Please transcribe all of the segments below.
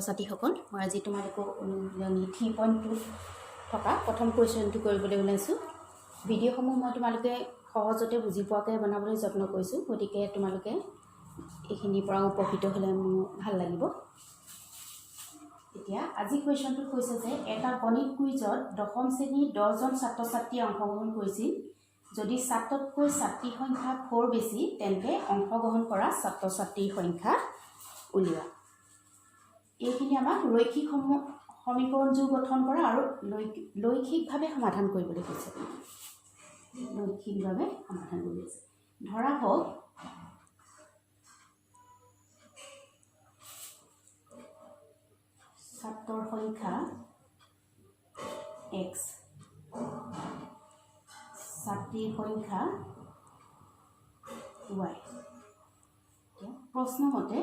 ছাত্ৰীসকল মই আজি তোমালোকক অনুশীলনী 3.2 থকা প্ৰথম কুৱেশ্যনটো কৰিবলৈ ওলাইছোঁ। ভিডিঅ'সমূহ মই তোমালোকে সহজতে বুজি পোৱাকৈ বনাবলৈ যত্ন কৰিছোঁ, গতিকে তোমালোকে এইখিনিৰ পৰা উপকৃত হ'লে মোৰ ভাল লাগিব। এতিয়া আজি কুৱেশ্যনটো কৈছে যে এটা গণিত কুইজত 10ম শ্ৰেণীৰ 10জন ছাত্ৰ ছাত্ৰীয়ে অংশগ্ৰহণ কৰিছিল। যদি ছাত্ৰতকৈ ছাত্ৰীৰ সংখ্যা 4 বেছি তেন্তে অংশগ্ৰহণ কৰা ছাত্ৰ ছাত্ৰীৰ সংখ্যা উলিওৱা। এইখিনি আমাক ৰৈখিক সমীকৰণযোৰ গঠন কৰা আৰু লৈখিকভাৱে সমাধান কৰিবলৈ কৈছে। লৈখিকভাৱে সমাধান কৰি আছে। ধৰা হওক ছাত্ৰৰ সংখ্যা x, ছাত্ৰীৰ সংখ্যা y। প্ৰশ্নমতে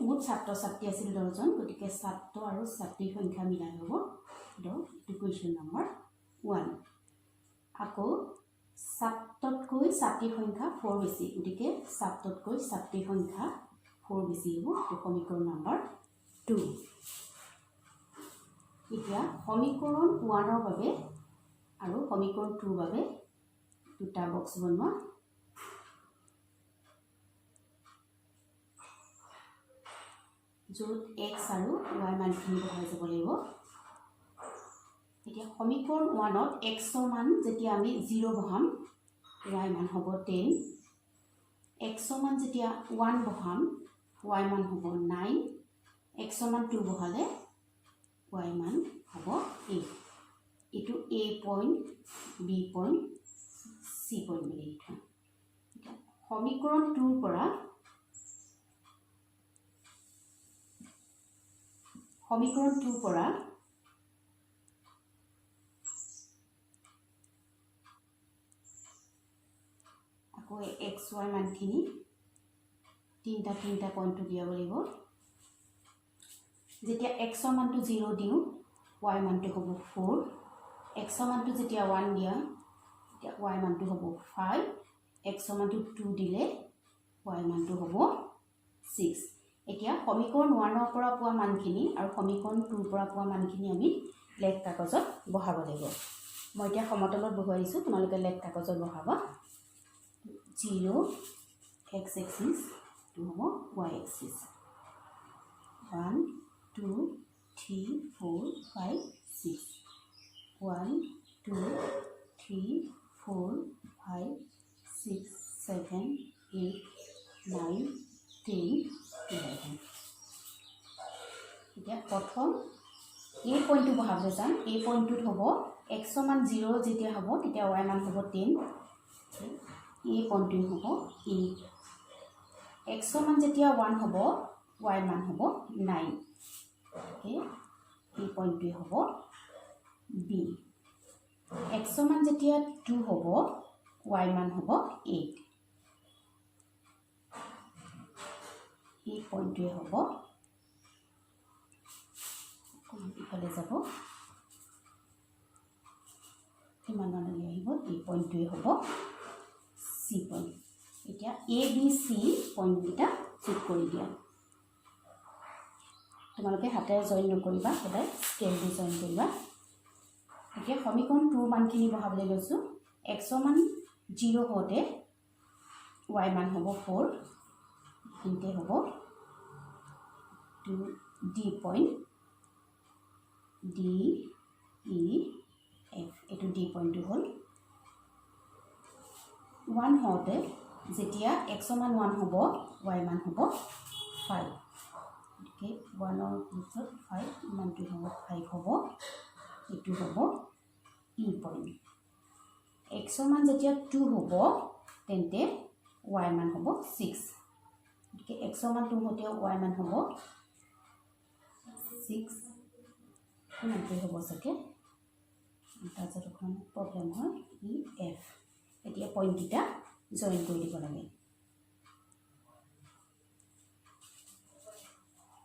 মুঠ ছাত্ৰ ছাত্ৰী আছিল 10জন, গতিকে ছাত্ৰ আৰু ছাত্ৰীৰ সংখ্যা মিলাই হ'ব 10। এইটো কুৱেশ্যন নম্বৰ 1। আকৌ ছাত্ৰতকৈ ছাত্ৰীৰ সংখ্যা 4 বেছি, গতিকে ছাত্ৰতকৈ ছাত্ৰীৰ সংখ্যা 4 বেছি হ'ব। এইটো সমীকৰণ নম্বৰ 2। এতিয়া সমীকৰণ 1ৰ বাবে আৰু সমীকৰণ 2ৰ বাবে দুটা বক্স বনোৱা। য'ত x আৰু y মানখিনি বহাই যাব লাগিব। এতিয়া সমীকৰণ 1ত xৰ মান যেতিয়া আমি 0 বহাম y মান হ'ব 10, xৰ মান যেতিয়া 1 বহাম y মান হ'ব 9, xৰ মান 2 বহালে y মান হ'ব 8। এইটো a point, b point, c point বুলি লিখা। সমীকৰণ 2ৰ পৰা আকৌ x y মানখিনি তিনিটা পইণ্টটো দিয়াব লাগিব। যেতিয়া xৰ মানটো 0 দিওঁ y মানটো হ'ব 4, xৰ মানটো যেতিয়া 1 দিয়া তেতিয়া y মানটো হ'ব 5, xৰ মানটো 2 দিলে y মানটো হ'ব 6। এতিয়া সমীকৰণ 1ৰ পৰা পোৱা মানখিনি আৰু সমীকৰণ 2ৰ পৰা পোৱা মানখিনি আমি লেখ কাগজত বহাব লাগিব। মই এতিয়া সমতলত বহুৱাই দিছোঁ, তোমালোকে লেখ কাগজত বহাবা। 0 x এক্সিছ, এইটো হ'ব y এক্সিছ। 1 2 3 4 5 6, 1 2 3 4 5 6 7 8 9 10 11। এতিয়া প্ৰথম এই পইণ্টটো বহাবলৈ যাম। এই পইণ্টটোত হ'ব xৰ মান 0 যেতিয়া হ'ব তেতিয়া y মান হ'ব 10, এই পইণ্টটো হ'ব 8। xৰ মান যেতিয়া 1 হ'ব y মান হ'ব 9, এই পইণ্টটোৱে হ'ব b। xৰ মান যেতিয়া 2 হ'ব y মান হ'ব 8, এই পইণ্টটোৱে হ'ব, ইফালে যাব কিমানলৈ আহিব, এই পইণ্টটোৱে হ'ব c পইণ্ট। এতিয়া a b c পইণ্টকেইটা যোগ কৰি দিয়া। তোমালোকে হাতেৰে জইন নকৰিবা, সদায় স্কেল দি জইন কৰিবা। এতিয়া সমীকৰণ 2ৰ মানখিনি বহাবলৈ লৈছোঁ। xৰ মান 0 হওঁতে y মান হ'ব 4, এইখিনিতে হ'ব d point, d e f, এইটো d পইণ্টটো হ'ল। 1 হওঁতে যেতিয়া xৰ মান 1 হ'ব y মান হ'ব 5, গতিকে 1ৰ পিছত 5 মানটো হ'ব 5 হ'ব, এইটো হ'ব e পইণ্ট। xৰ মান যেতিয়া 2 হ'ব তেন্তে y মান হ'ব 6, গতিকে xৰ মান 2 হওঁতে y মান হ'ব 6, ইমানটোৱে হ'ব চাগে। তাৰপিছত এখন প্ৰব্লেম হয় e f। এতিয়া পইণ্টকেইটা জইন কৰি দিব লাগে।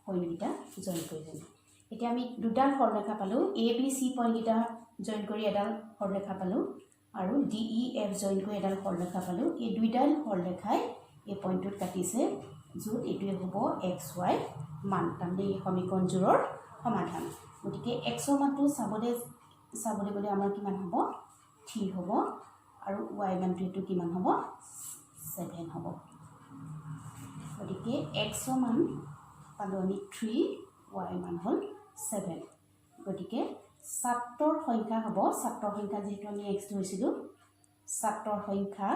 পইণ্টকেইটা জইন কৰি দিলোঁ। এতিয়া আমি দুডাল সৰলৰেখা পালোঁ। a b c পইণ্টকেইটা জইন কৰি এডাল সৰলৰেখা পালোঁ আৰু d e f জইন কৰি এডাল সৰলৰেখা পালোঁ। এই দুইডাল সৰলৰেখাই এই পইণ্টটোত কাটিছে য'ত এইটোৱে হ'ব এক্স ৱাই মান তাৰমানে এই সমীকৰণযোৰৰ সমাধান গতিকে এক্সৰ মানটো চাবলৈ গ'লে আমাৰ কিমান হ'ব 3 হ'ব আৰু ৱাই মানটো এইটো কিমান হ'ব 7 হ'ব গতিকে এক্সৰ মান পালোঁ আমি 3 ৱাই মান হ'ল 7 গতিকে ছাত্ৰৰ সংখ্যা হ'ব ছাত্ৰৰ সংখ্যা যিহেতু আমি এক্স ধৰিছিলোঁ ছাত্ৰৰ সংখ্যা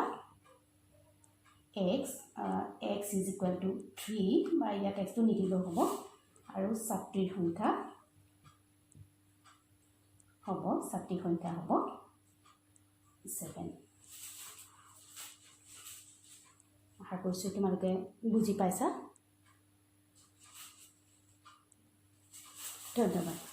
x is equal to 3 বা ইয়াত x টো নিদিলেও হ'ব আৰু ছাত্ৰীৰ সংখ্যা হ'ব 7 আশা কৰিছোঁ তোমালোকে বুজি পাইছা ধন্যবাদ